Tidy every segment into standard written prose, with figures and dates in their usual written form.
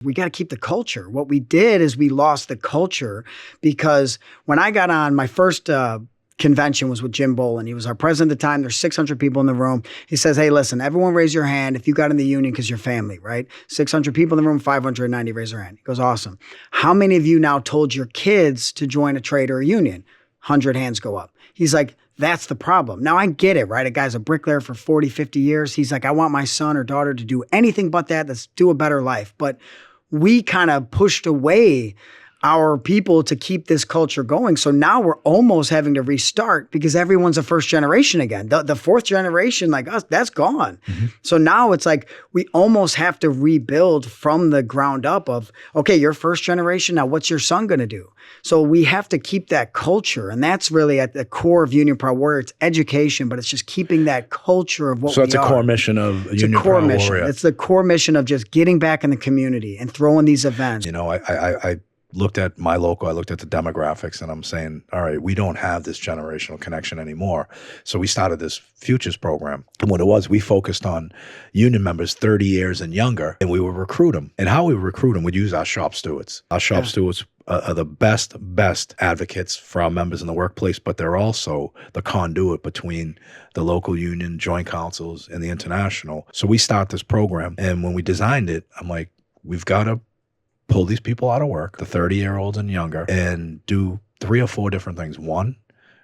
We got to keep the culture. What we did is we lost the culture because when I got on my first convention was with Jim Bolin. He was our president at the time. There's 600 people in the room. He says, hey, listen, everyone raise your hand if you got in the union because you're family, right? 600 people in the room, 590 raise their hand. He goes, awesome. How many of you now told your kids to join a trade or a union? 100 hands go up. He's like, that's the problem. Now I get it, right? A guy's a bricklayer for 40, 50 years. He's like, I want my son or daughter to do anything but that. Let's do a better life. But we kind of pushed away our people to keep this culture going. So now we're almost having to restart because everyone's a first generation again. The fourth generation like us, that's gone. Mm-hmm. So now it's like we almost have to rebuild from the ground up of, okay, you're first generation. Now what's your son going to do? So we have to keep that culture. And that's really at the core of Union Proud Warrior. It's education, but it's just keeping that culture of what we are. So it's a core mission of Union Proud Warrior. It's the core mission of just getting back in the community and throwing these events. You know, I looked at my local, I looked at the demographics, and I'm saying, all right, we don't have this generational connection anymore. So we started this Futures program. And what it was, we focused on union members 30 years and younger, and we would recruit them. And how we recruit them, we'd use our shop stewards. Our shop stewards are the best advocates for our members in the workplace, but they're also the conduit between the local union, joint councils, and the international. So we start this program, and when we designed it, I'm like, we've got to pull these people out of work, the 30-year-olds and younger, and do 3 or 4 different things. One,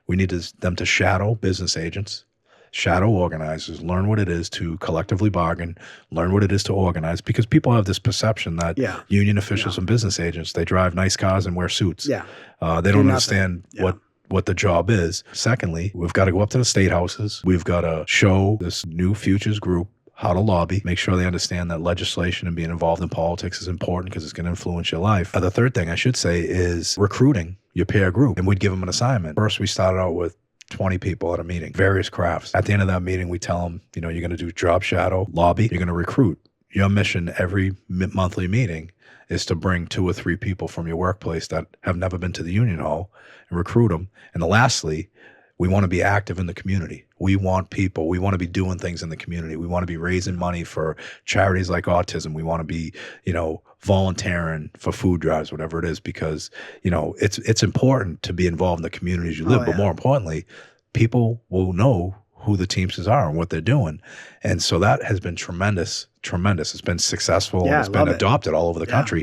we need them to shadow business agents, shadow organizers, learn what it is to collectively bargain, learn what it is to organize, because people have this perception that union officials and business agents, they drive nice cars and wear suits. They don't understand what the job is. Secondly, we've got to go up to the state houses. We've got to show this new futures group how to lobby, make sure they understand that legislation and being involved in politics is important because it's going to influence your life. The third thing I should say is recruiting your peer group, and we'd give them an assignment. First, we started out with 20 people at a meeting, various crafts. At the end of that meeting, we tell them, you know, you're going to do job shadow, lobby, you're going to recruit. Your mission every monthly meeting is to bring 2 or 3 people from your workplace that have never been to the union hall and recruit them. And lastly, we want to be active in the community. We want people. We want to be doing things in the community. We want to be raising money for charities like autism. We want to be, you know, volunteering for food drives, whatever it is, because, you know, it's important to be involved in the communities you live. But more importantly, people will know who the Teamsters are and what they're doing. And so that has been tremendous. It's been successful. It's been adopted all over the country.